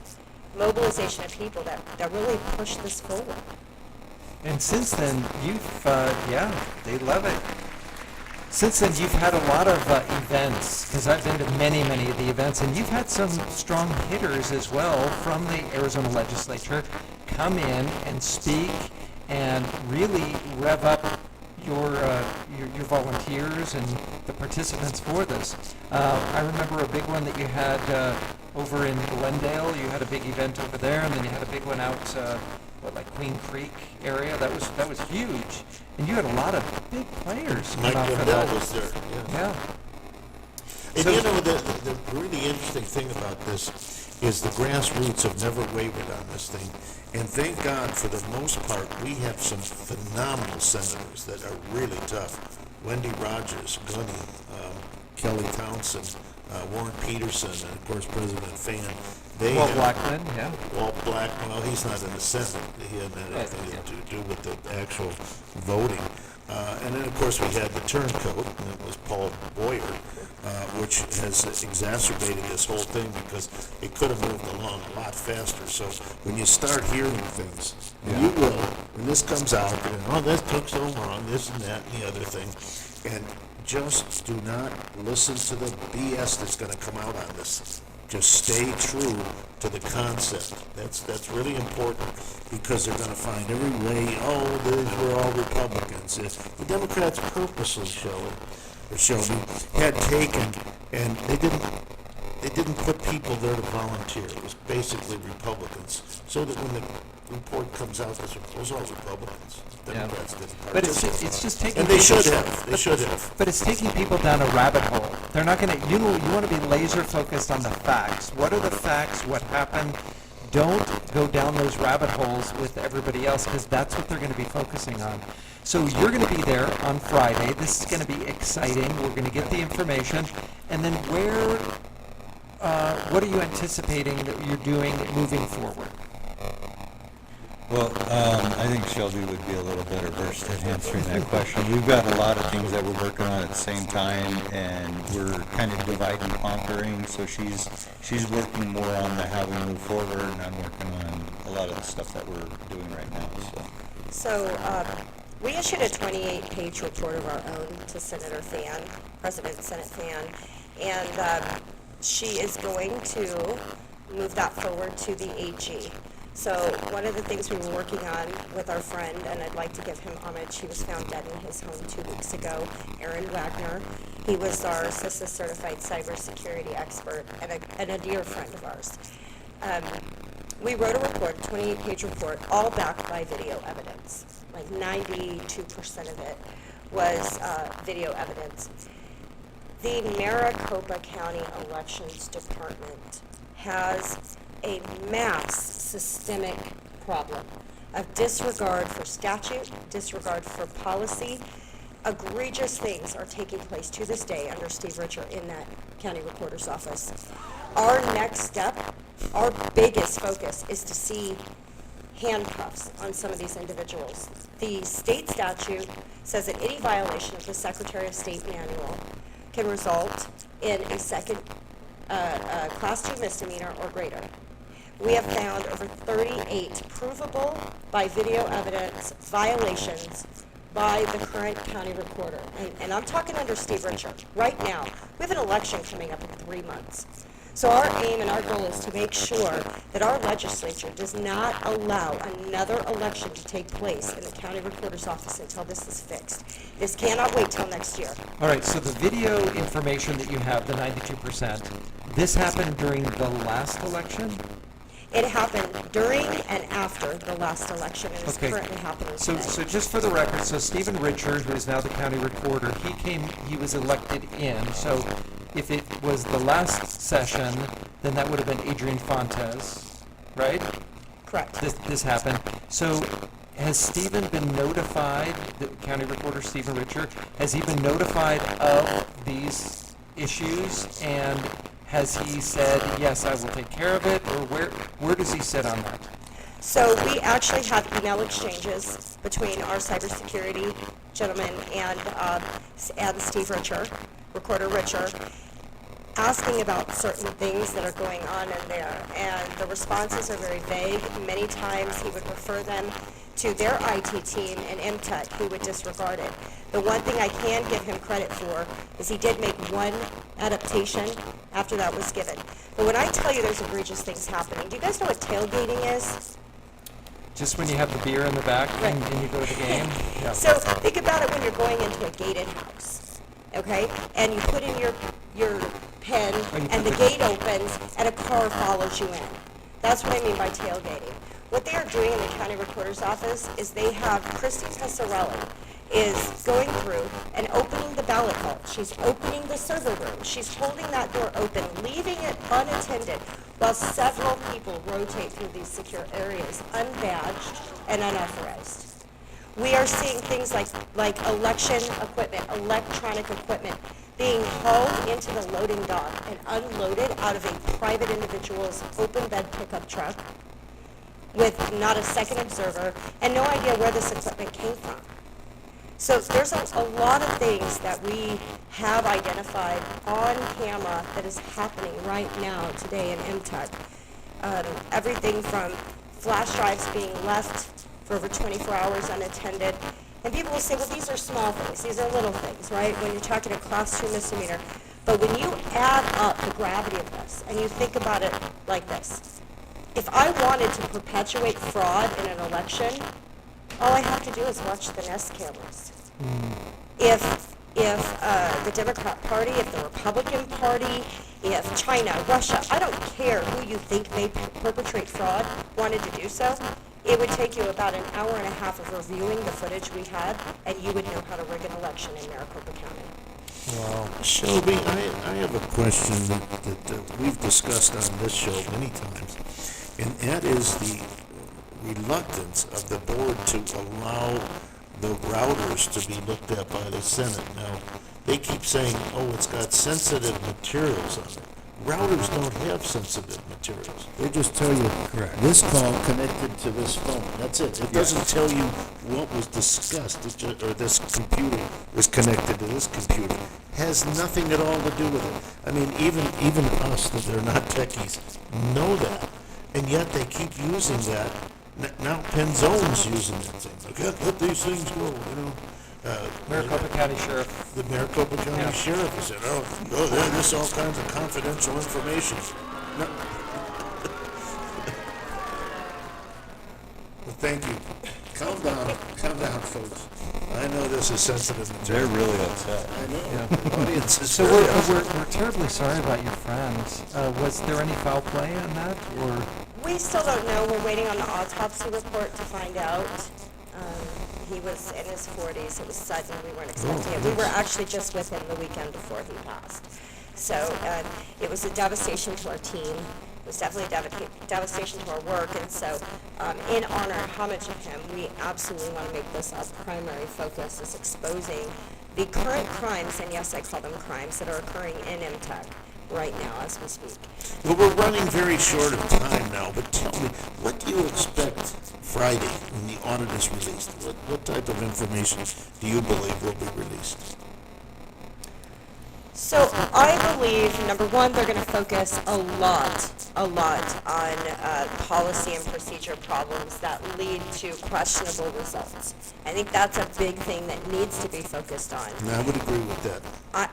mobilization of people that really pushed this forward. And since then, you've, they love it. Since then, you've had a lot of events, because I've been to many of the events, and you've had some strong hitters as well from the Arizona legislature come in and speak and really rev up your volunteers and the participants for this. I remember a big one that you had over in Glendale. You had a big event over there, and then you had a big one out, like Queen Creek area. That was huge, and you had a lot of big players. Mike Lindell was there. Yeah. And so, you know, the really interesting thing about this is the grassroots have never wavered on this thing. And thank God, for the most part, we have some phenomenal senators that are really tough. Wendy Rogers, Gunny, Kelly Townsend, Warren Peterson, and of course President Fan. Walt Blackman, yeah. Walt Blackman, well, he's not in the Senate. He hadn't had anything to do with the actual voting. And then, of course, we had the turncoat, and it was Paul Boyer, which has exacerbated this whole thing because it could have moved along a lot faster. So when you start hearing things, and you will, when this comes out, this took so long, this and that and the other thing, and just do not listen to the BS that's going to come out on this. Just stay true to the concept. That's really important, because they're going to find every way, these were all Republicans. The Democrats purposely, Shelby, had taken, and they didn't put people there to volunteer. It was basically Republicans, so that when the report comes out, those are all Republicans. Democrats didn't But participate. it's just taking. And they people- should have. They should have. But it's taking people down a rabbit hole. They're not going to. You want to be laser focused on the facts. What are the facts? What happened? Don't go down those rabbit holes with everybody else, because that's what they're going to be focusing on. So you're going to be there on Friday. This is going to be exciting. We're going to get the information, and then what are you anticipating that you're doing moving forward? Well, I think Shelby would be a little better versed at answering that question. We've got a lot of things that we're working on at the same time, and we're kind of divide and conquering. So she's working more on the how we move forward, and I'm working on a lot of the stuff that we're doing right now. So we issued a 28-page report of our own to Senator Fan, President Senate Fan, and she is going to move that forward to the AG. So one of the things we were working on with our friend, and I'd like to give him homage, he was found dead in his home 2 weeks ago, Aaron Wagner. He was our CISA certified cybersecurity expert and a dear friend of ours. We wrote a report, a 28-page report, all backed by video evidence. Like 92% of it was video evidence. The Maricopa County Elections Department has a mass systemic problem of disregard for statute, disregard for policy. Egregious things are taking place to this day under Steve Richer in that county recorder's office. Our next step, our biggest focus, is to see handcuffs on some of these individuals. The state statute says that any violation of the Secretary of State manual can result in a second Class 2 misdemeanor or greater. We have found over 38 provable by video evidence violations by the current county recorder. And I'm talking under Steve Richer. Right now, we have an election coming up in 3 months. So our aim and our goal is to make sure that our legislature does not allow another election to take place in the county recorder's office until this is fixed. This cannot wait till next year. All right, so the video information that you have, the 92%, this happened during the last election? It happened during and after the last election, and is currently happening today. So just for the record, so Stephen Richard, who is now the county recorder, he was elected in. So if it was the last session, then that would have been Adrian Fontes, right? Correct. This happened. So has Stephen been notified, the county recorder Stephen Richard, has he been notified of these issues, and has he said, yes, I will take care of it, or where does he sit on that? So we actually have email exchanges between our cybersecurity gentleman and Steve Richer, Recorder Richer, asking about certain things that are going on in there. And the responses are very vague. Many times he would refer them to their IT team and MTech, who would disregard it. The one thing I can give him credit for is he did make one adaptation after that was given. But when I tell you there's egregious things happening, do you guys know what tailgating is? Just when you have the beer in the back and you go to the game? Yeah. So think about it when you're going into a gated house, okay? And you put in your pen and the gate opens and a car follows you in. That's what I mean by tailgating. What they are doing in the county recorder's office is they have Christy Tessarelli is going through and opening the ballot vault. She's opening the server room. She's holding that door open, leaving it unattended, while several people rotate through these secure areas, unbadged and unauthorized. We are seeing things like election equipment, electronic equipment, being hauled into the loading dock and unloaded out of a private individual's open bed pickup truck with not a second observer and no idea where this equipment came from. So there's a lot of things that we have identified on camera that is happening right now today in MTech. Everything from flash drives being left for over 24 hours unattended. And people will say, well, these are small things. These are little things, right? When you're talking a Class 2 misdemeanor. But when you add up the gravity of this, and you think about it like this, if I wanted to perpetuate fraud in an election, all I have to do is watch the Nest cameras. If the Democrat Party, if the Republican Party, if China, Russia, I don't care who you think may perpetrate fraud, wanted to do so, it would take you about an hour and a half of reviewing the footage we had, and you would know how to rig an election in Maricopa County. Wow. Shelby, I have a question that we've discussed on this show many times, and that is the reluctance of the board to allow the routers to be looked at by the Senate. Now, they keep saying, oh, it's got sensitive materials on it. Routers don't have sensitive materials. They just tell you, this call connected to this phone. That's it. It doesn't tell you what was discussed, or this computer was connected to this computer. Has nothing at all to do with it. I mean, even us that are not techies know that, and yet they keep using that. Now Penzone's using that thing. Like, let these things go, you know. Maricopa County Sheriff. The Maricopa County Sheriff has said, this is all kinds of confidential information. No. Well, thank you. Calm down, folks. I know this is sensitive material. They're really upset. I know. The audience is So very upset. we're terribly sorry about your friend. Was there any foul play on that, or? We still don't know. We're waiting on the autopsy report to find out. He was in his 40s. It was sudden. We weren't expecting it. We were actually just with him the weekend before he passed. So it was a devastation to our team. It was definitely a devastation to our work. And so in honor and homage of him, we absolutely want to make this our primary focus, is exposing the current crimes, and yes, I call them crimes, that are occurring in MTech right now as we speak. Well, we're running very short of time now, but tell me, what do you expect Friday when the audit is released? What type of information do you believe will be released? So I believe, number one, they're going to focus a lot on policy and procedure problems that lead to questionable results. I think that's a big thing that needs to be focused on. And I would agree with that.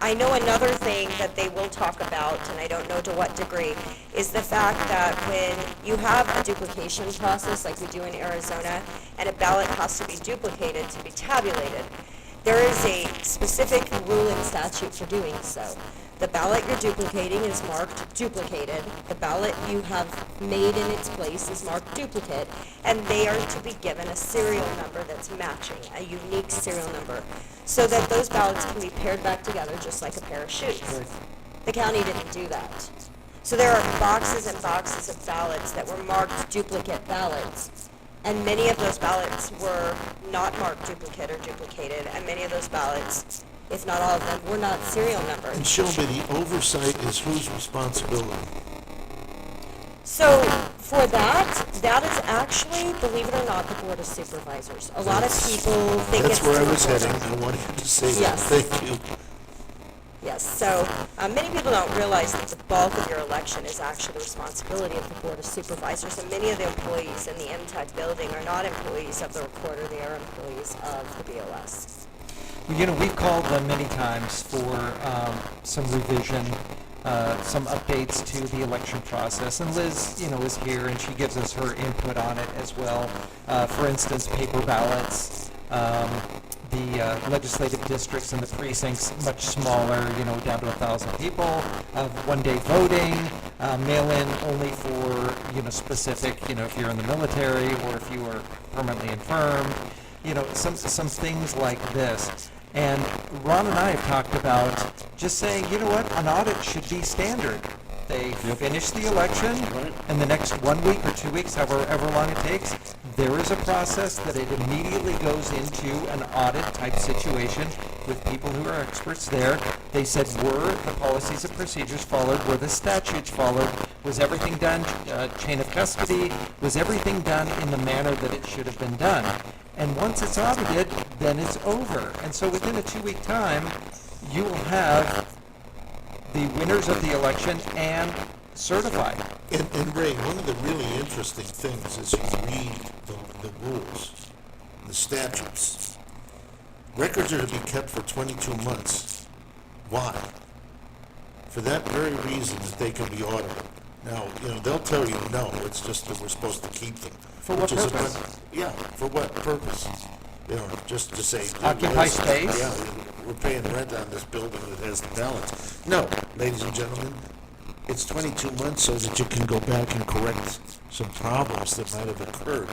I know another thing that they will talk about, and I don't know to what degree, is the fact that when you have a duplication process like we do in Arizona, and a ballot has to be duplicated to be tabulated, there is a specific rule in statute for doing so. The ballot you're duplicating is marked duplicated. The ballot you have made in its place is marked duplicate, and they are to be given a serial number that's matching, a unique serial number, so that those ballots can be paired back together just like a pair of shoes. The county didn't do that. So there are boxes and boxes of ballots that were marked duplicate ballots. And many of those ballots were not marked duplicate or duplicated, and many of those ballots, if not all of them, were not serial numbered. And Shelby, the oversight is whose responsibility? So for that is actually, believe it or not, the Board of Supervisors. A lot of people think it's That's where I the was Board. heading. I wanted you to say that. Yes. Thank you. Yes, so many people don't realize that the bulk of your election is actually the responsibility of the Board of Supervisors, and many of the employees in the MTech building are not employees of the recorder, they are employees of the BOS. Well, you know, we've called them many times for some revision, some updates to the election process, and Liz, you know, is here and she gives us her input on it as well. For instance, paper ballots. The legislative districts and the precincts much smaller, you know, down to 1,000 people, one-day voting, mail-in only for, you know, specific, you know, if you're in the military or if you are permanently infirmed, you know, some things like this. And Ron and I have talked about just saying, you know what, an audit should be standard. They finish the election, and the next 1 week or 2 weeks, however long it takes, there is a process that it immediately goes into an audit type situation with people who are experts there. They said, were the policies and procedures followed? Were the statutes followed? Was everything done, chain of custody? Was everything done in the manner that it should have been done? And once it's audited, then it's over. And so within a 2 week time, you will have the winners of the election and certified. And Ray, one of the really interesting things is you read the rules, the statutes. Records are to be kept for 22 months. Why? for that very reason that they can be audited. Now, they'll tell you no, it's just that we're supposed to keep them. For what purpose? Yeah, for what purpose? Just to say. Occupy space? Yeah, we're paying rent on this building that has the balance. No, ladies and gentlemen, it's 22 months so that you can go back and correct some problems that might have occurred.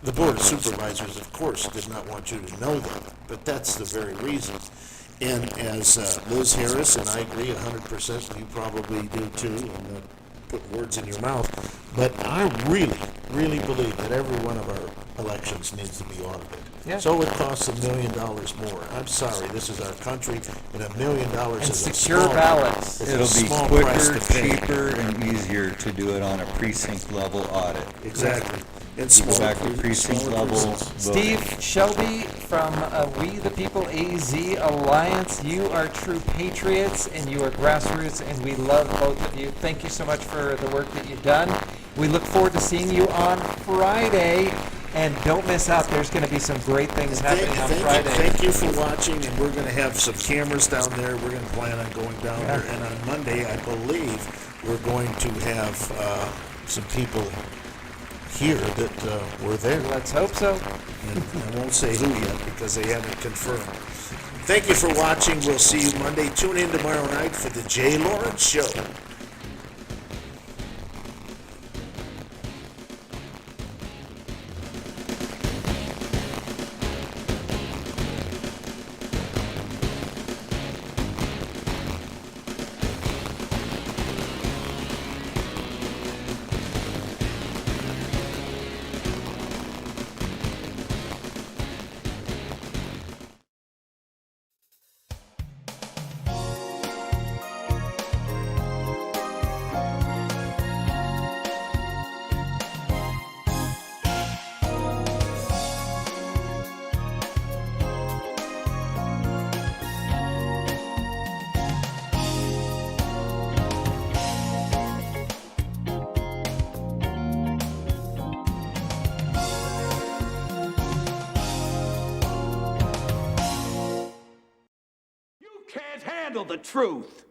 The Board of Supervisors, of course, did not want you to know that, but that's the very reason. And as Liz Harris, and I agree 100%, you probably do too, I'm not putting words in your mouth, but I really, really believe that every one of our elections needs to be audited. Yeah. So it costs $1 million more. I'm sorry, this is our country, and $1 million is a secure small, ballots. is a It'll small be price quicker, to pay. cheaper, and easier to do it on a precinct level audit. Exactly. And You go back to precinct level voting. Steve, Shelby from We the People AZ Alliance, you are true patriots and you are grassroots, and we love both of you. Thank you so much for the work that you've done. We look forward to seeing you on Friday. And don't miss out. There's going to be some great things happening on Friday. Thank you for watching, and we're going to have some cameras down there. We're going to plan on going down there. And on Monday, I believe, we're going to have some people here that were there. Let's hope so. And I won't say who yet because they haven't confirmed. Thank you for watching. We'll see you Monday. Tune in tomorrow night for the Jay Lawrence Show. Can't handle the truth.